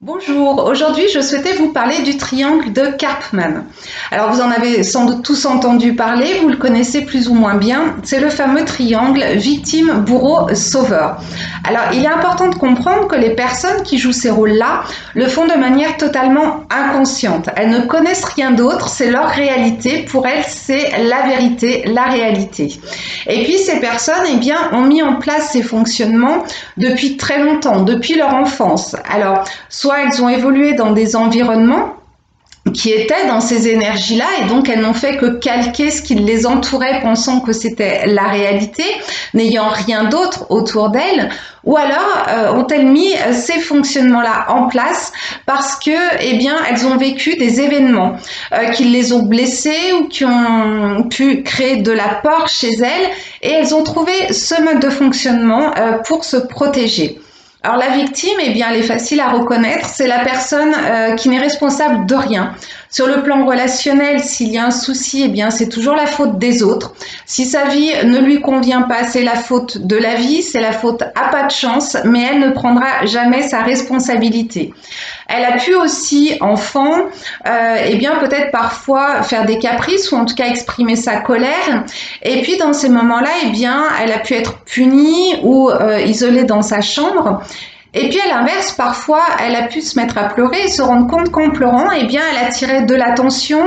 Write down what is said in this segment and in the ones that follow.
Bonjour, aujourd'hui je souhaitais vous parler du triangle de Karpman. Alors vous en avez sans doute tous entendu parler, vous le connaissez plus ou moins bien, c'est le fameux triangle victime, bourreau, sauveur. Alors il est important de comprendre que les personnes qui jouent ces rôles-là le font de manière totalement inconsciente. Elles ne connaissent rien d'autre, c'est leur réalité, pour elles c'est la vérité, la réalité. Et puis ces personnes ont mis en place ces fonctionnements depuis très longtemps, depuis leur enfance. Alors soit elles ont évolué dans des environnements qui étaient dans ces énergies-là et donc elles n'ont fait que calquer ce qui les entourait pensant que c'était la réalité, n'ayant rien d'autre autour d'elles, ou alors ont-elles mis ces fonctionnements-là en place parce que, elles ont vécu des événements qui les ont blessées ou qui ont pu créer de la peur chez elles et elles ont trouvé ce mode de fonctionnement pour se protéger. Alors la victime, elle est facile à reconnaître, c'est la personne qui n'est responsable de rien. Sur le plan relationnel, s'il y a un souci, c'est toujours la faute des autres. Si sa vie ne lui convient pas, c'est la faute de la vie, c'est la faute à pas de chance, mais elle ne prendra jamais sa responsabilité. Elle a pu aussi, enfant, peut-être parfois faire des caprices ou en tout cas exprimer sa colère. Et puis dans ces moments-là, elle a pu être punie ou isolée dans sa chambre. Et puis à l'inverse, parfois, elle a pu se mettre à pleurer et se rendre compte qu'en pleurant, elle attirait de l'attention,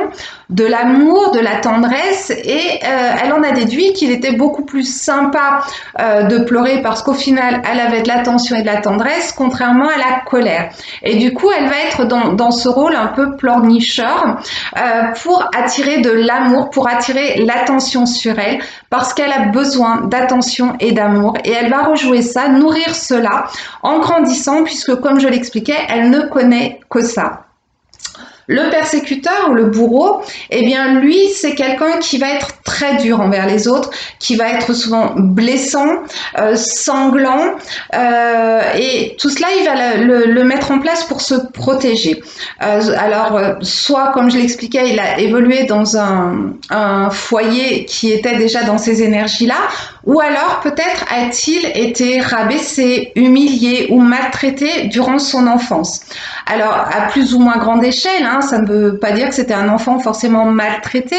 de l'amour, de la tendresse et elle en a déduit qu'il était beaucoup plus sympa de pleurer parce qu'au final, elle avait de l'attention et de la tendresse contrairement à la colère. Et du coup, elle va être dans ce rôle un peu pleurnicheur pour attirer de l'amour, pour attirer l'attention sur elle parce qu'elle a besoin d'attention et d'amour et elle va rejouer ça, nourrir cela en grandissant puisque comme je l'expliquais, elle ne connaît que ça. Le persécuteur ou le bourreau, lui, c'est quelqu'un qui va être très dur envers les autres, qui va être souvent blessant, sanglant, et tout cela, il va le mettre en place pour se protéger. Soit, comme je l'expliquais, il a évolué dans un foyer qui était déjà dans ces énergies-là, ou alors peut-être a-t-il été rabaissé, humilié ou maltraité durant son enfance. Alors, à plus ou moins grande échelle, ça ne veut pas dire que c'était un enfant forcément maltraité,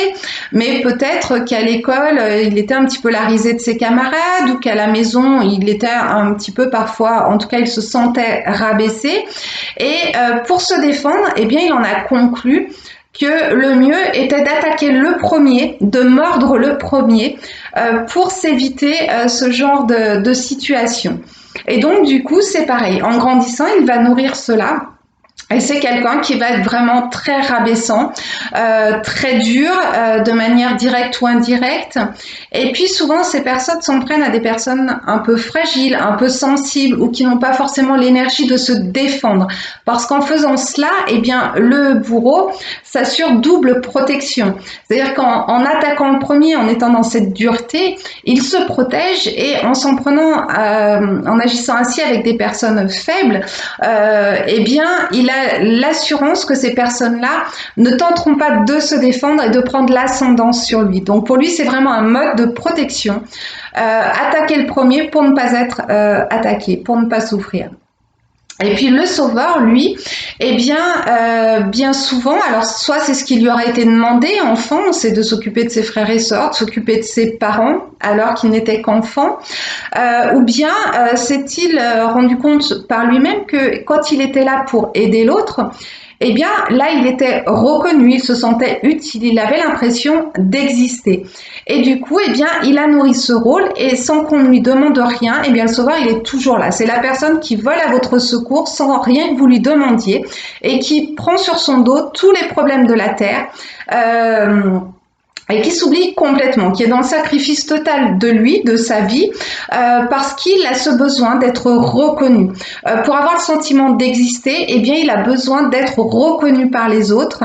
mais peut-être qu'à l'école, il était un petit peu la risée de ses camarades ou qu'à la maison, il était un petit peu parfois, en tout cas, il se sentait rabaissé. Et pour se défendre, il en a conclu que le mieux était d'attaquer le premier, de mordre le premier pour s'éviter ce genre de situation. Et donc, du coup, c'est pareil. En grandissant, il va nourrir cela. Et c'est quelqu'un qui va être vraiment très rabaissant, très dur, de manière directe ou indirecte. Et puis souvent, ces personnes s'en prennent à des personnes un peu fragiles, un peu sensibles ou qui n'ont pas forcément l'énergie de se défendre. Parce qu'en faisant cela, le bourreau s'assure double protection. C'est-à-dire qu'en attaquant le premier, en étant dans cette dureté, il se protège et en s'en prenant, en agissant ainsi avec des personnes faibles, il a l'assurance que ces personnes-là ne tenteront pas de se défendre et de prendre l'ascendance sur lui. Donc pour lui, c'est vraiment un mode de protection. Attaquer le premier pour ne pas être attaqué, pour ne pas souffrir. Et puis le sauveur, lui, bien souvent, alors soit c'est ce qui lui aurait été demandé enfant, c'est de s'occuper de ses frères et sœurs, de s'occuper de ses parents alors qu'il n'était qu'enfant, ou bien s'est-il rendu compte par lui-même que quand il était là pour aider l'autre, là, il était reconnu, il se sentait utile, il avait l'impression d'exister. Et du coup, il a nourri ce rôle et sans qu'on ne lui demande rien, le sauveur, il est toujours là. C'est la personne qui vole à votre secours sans rien que vous lui demandiez et qui prend sur son dos tous les problèmes de la terre. Et qui s'oublie complètement, qui est dans le sacrifice total de lui, de sa vie, parce qu'il a ce besoin d'être reconnu. Pour avoir le sentiment d'exister, il a besoin d'être reconnu par les autres.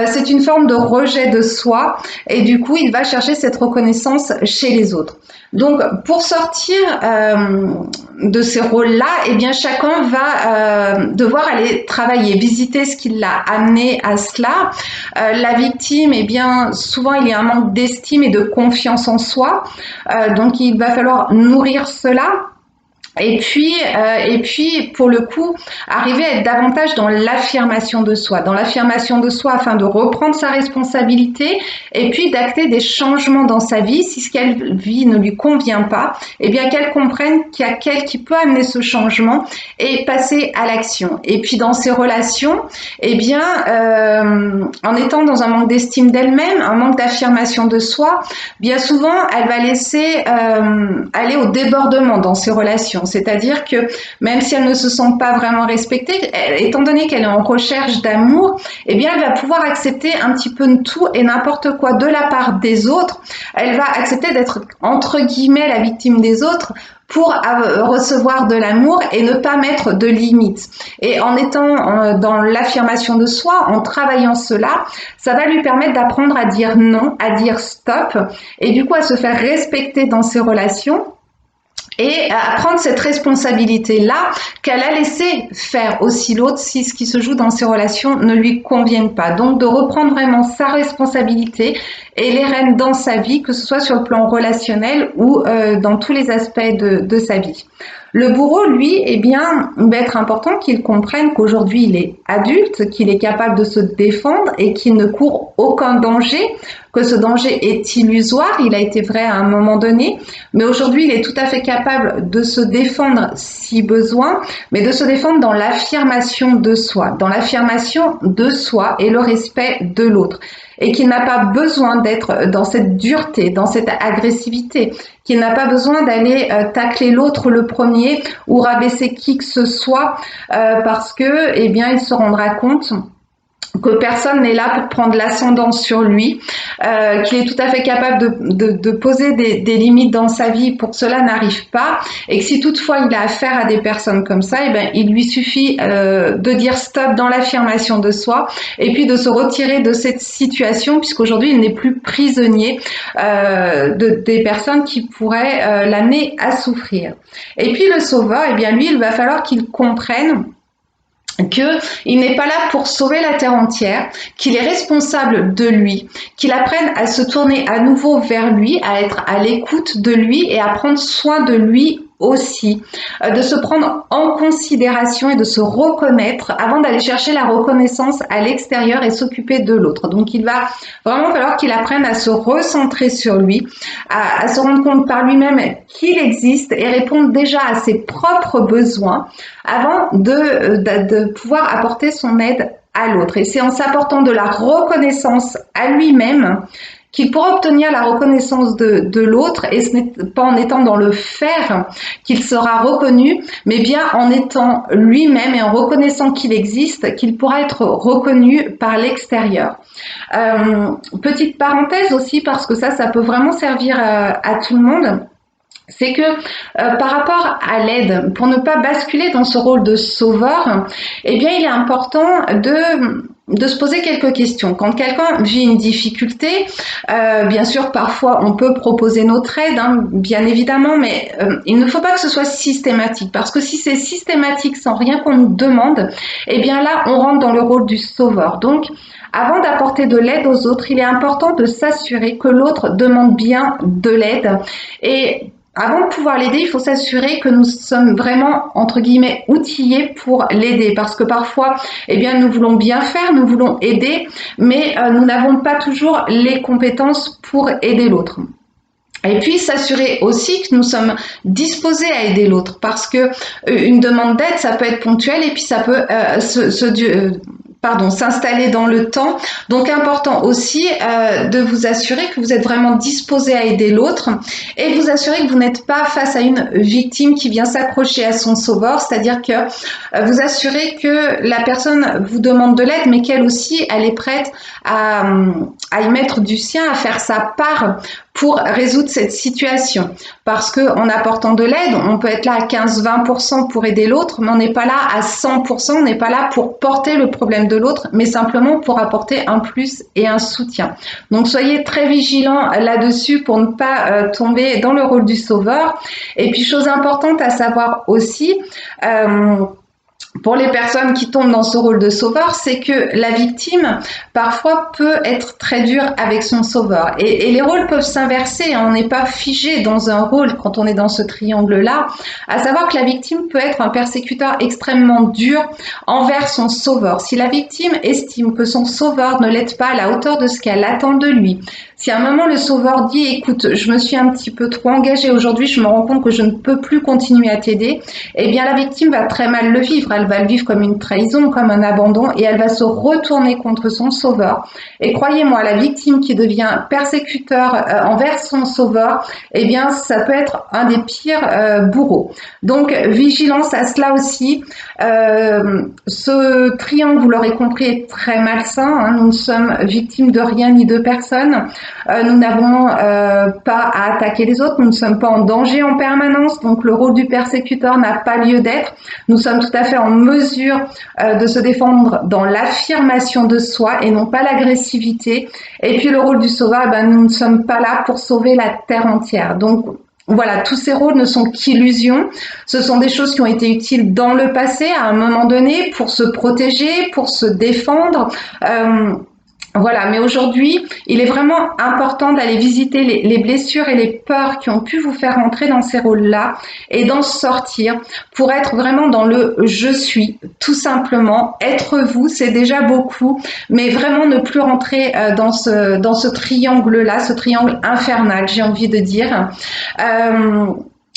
C'est une forme de rejet de soi, et du coup, il va chercher cette reconnaissance chez les autres. Donc, pour sortir de ces rôles-là, chacun va devoir aller travailler, visiter ce qui l'a amené à cela. La victime, souvent, il y a un manque d'estime et de confiance en soi. Donc, il va falloir nourrir cela. Et puis, pour le coup, arriver à être davantage dans l'affirmation de soi. Dans l'affirmation de soi afin de reprendre sa responsabilité et puis d'acter des changements dans sa vie. Si ce qu'elle vit ne lui convient pas, eh bien qu'elle comprenne qu'il y a quelqu'un qui peut amener ce changement et passer à l'action. Et puis dans ses relations, eh bien, en étant dans un manque d'estime d'elle-même, un manque d'affirmation de soi, bien souvent, elle va laisser aller au débordement dans ses relations. C'est-à-dire que même si elle ne se sent pas vraiment respectée, étant donné qu'elle est en recherche d'amour, eh bien, elle va pouvoir accepter un petit peu de tout et n'importe quoi de la part des autres. Elle va accepter d'être, entre guillemets, la victime des autres pour recevoir de l'amour et ne pas mettre de limites. Et en étant dans l'affirmation de soi, en travaillant cela, ça va lui permettre d'apprendre à dire non, à dire stop, et du coup à se faire respecter dans ses relations et à prendre cette responsabilité-là qu'elle a laissé faire aussi l'autre si ce qui se joue dans ses relations ne lui convienne pas. Donc de reprendre vraiment sa responsabilité et les rênes dans sa vie, que ce soit sur le plan relationnel ou dans tous les aspects de sa vie. Le bourreau, lui, eh bien, il va être important qu'il comprenne qu'aujourd'hui il est adulte, qu'il est capable de se défendre et qu'il ne court aucun danger, que ce danger est illusoire, il a été vrai à un moment donné, mais aujourd'hui il est tout à fait capable de se défendre si besoin, mais de se défendre dans l'affirmation de soi, et le respect de l'autre. Et qu'il n'a pas besoin d'être dans cette dureté, dans cette agressivité, qu'il n'a pas besoin d'aller tacler l'autre le premier ou rabaisser qui que ce soit parce que, eh bien, il se rendra compte que personne n'est là pour prendre l'ascendant sur lui, qu'il est tout à fait capable de poser des limites dans sa vie pour que cela n'arrive pas, et que si toutefois il a affaire à des personnes comme ça, eh bien, il lui suffit de dire stop dans l'affirmation de soi, et puis de se retirer de cette situation, puisqu'aujourd'hui il n'est plus prisonnier des personnes qui pourraient l'amener à souffrir. Et puis le sauveur, eh bien lui, il va falloir qu'il comprenne qu'il n'est pas là pour sauver la terre entière, qu'il est responsable de lui, qu'il apprenne à se tourner à nouveau vers lui, à être à l'écoute de lui et à prendre soin de lui aussi, de se prendre en considération et de se reconnaître avant d'aller chercher la reconnaissance à l'extérieur et s'occuper de l'autre. Donc il va vraiment falloir qu'il apprenne à se recentrer sur lui, à se rendre compte par lui-même qu'il existe et répondre déjà à ses propres besoins avant de pouvoir apporter son aide à l'autre. Et c'est en s'apportant de la reconnaissance à lui-même qu'il pourra obtenir la reconnaissance de l'autre, et ce n'est pas en étant dans le faire qu'il sera reconnu, mais bien en étant lui-même et en reconnaissant qu'il existe, qu'il pourra être reconnu par l'extérieur. Petite parenthèse aussi, parce que ça peut vraiment servir à tout le monde. C'est que par rapport à l'aide, pour ne pas basculer dans ce rôle de sauveur, eh bien, il est important de se poser quelques questions. Quand quelqu'un vit une difficulté, bien sûr, parfois, on peut proposer notre aide, hein, bien évidemment, mais il ne faut pas que ce soit systématique, parce que si c'est systématique sans rien qu'on nous demande, eh bien là, on rentre dans le rôle du sauveur. Donc, avant d'apporter de l'aide aux autres, il est important de s'assurer que l'autre demande bien de l'aide. Et avant de pouvoir l'aider, il faut s'assurer que nous sommes vraiment, entre guillemets, outillés pour l'aider. Parce que parfois, eh bien, nous voulons bien faire, nous voulons aider, mais nous n'avons pas toujours les compétences pour aider l'autre. Et puis s'assurer aussi que nous sommes disposés à aider l'autre, parce que une demande d'aide, ça peut être ponctuel et puis ça peut s'installer dans le temps. Donc important aussi de vous assurer que vous êtes vraiment disposé à aider l'autre et vous assurer que vous n'êtes pas face à une victime qui vient s'accrocher à son sauveur, c'est-à-dire que vous assurez que la personne vous demande de l'aide, mais qu'elle aussi, elle est prête à y mettre du sien, à faire sa part pour résoudre cette situation. Parce qu'en apportant de l'aide, on peut être là à 15-20% pour aider l'autre, mais on n'est pas là à 100%, on n'est pas là pour porter le problème de l'autre, mais simplement pour apporter un plus et un soutien. Donc soyez très vigilants là-dessus pour ne pas tomber dans le rôle du sauveur. Et puis chose importante à savoir aussi, pour les personnes qui tombent dans ce rôle de sauveur, c'est que la victime, parfois, peut être très dure avec son sauveur. Et les rôles peuvent s'inverser, hein. On n'est pas figé dans un rôle quand on est dans ce triangle-là. À savoir que la victime peut être un persécuteur extrêmement dur envers son sauveur. Si la victime estime que son sauveur ne l'aide pas à la hauteur de ce qu'elle attend de lui, si à un moment le sauveur dit « écoute, je me suis un petit peu trop engagée aujourd'hui, je me rends compte que je ne peux plus continuer à t'aider », eh bien la victime va très mal le vivre. Elle va le vivre comme une trahison, comme un abandon, et elle va se retourner contre son sauveur. Et croyez-moi, la victime qui devient persécuteur envers son sauveur, eh bien ça peut être un des pires bourreaux. Donc vigilance à cela aussi. Ce triangle, vous l'aurez compris, est très malsain, hein. Nous ne sommes victimes de rien ni de personne. Nous n'avons pas à attaquer les autres, nous ne sommes pas en danger en permanence, donc le rôle du persécuteur n'a pas lieu d'être. Nous sommes tout à fait en mesure de se défendre dans l'affirmation de soi et non pas l'agressivité. Et puis le rôle du sauveur, eh ben, nous ne sommes pas là pour sauver la terre entière. Donc voilà, tous ces rôles ne sont qu'illusions. Ce sont des choses qui ont été utiles dans le passé, à un moment donné, pour se protéger, pour se défendre. Voilà, mais aujourd'hui, il est vraiment important d'aller visiter les blessures et les peurs qui ont pu vous faire entrer dans ces rôles-là et d'en sortir pour être vraiment dans le « je suis », tout simplement. Être vous, c'est déjà beaucoup, mais vraiment ne plus rentrer dans ce triangle-là, ce triangle infernal, j'ai envie de dire.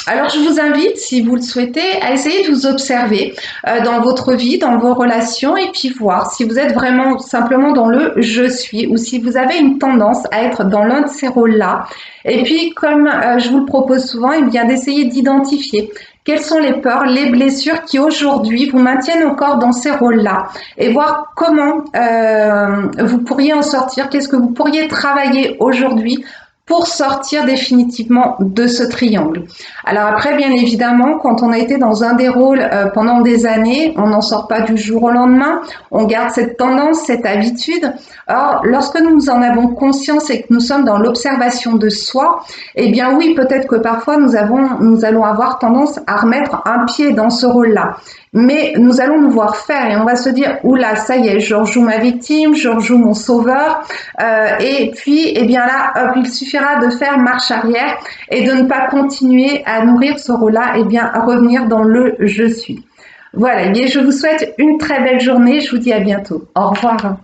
Alors, je vous invite, si vous le souhaitez, à essayer de vous observer dans votre vie, dans vos relations, et puis voir si vous êtes vraiment simplement dans le « je suis » ou si vous avez une tendance à être dans l'un de ces rôles-là. Et puis, comme je vous le propose souvent, eh bien d'essayer d'identifier quelles sont les peurs, les blessures qui aujourd'hui vous maintiennent encore dans ces rôles-là et voir comment vous pourriez en sortir, qu'est-ce que vous pourriez travailler aujourd'hui pour sortir définitivement de ce triangle. Alors après, bien évidemment, quand on a été dans un des rôles pendant des années, on n'en sort pas du jour au lendemain, on garde cette tendance, cette habitude. Or, lorsque nous en avons conscience et que nous sommes dans l'observation de soi, eh bien oui, peut-être que parfois nous allons avoir tendance à remettre un pied dans ce rôle-là. Mais nous allons nous voir faire et on va se dire « Oula, ça y est, je rejoue ma victime, je rejoue mon sauveur. » Et puis, eh bien là, hop, il suffira de faire marche arrière et de ne pas continuer à nourrir ce rôle-là, et bien à revenir dans le « je suis ». Voilà, et je vous souhaite une très belle journée, je vous dis à bientôt. Au revoir.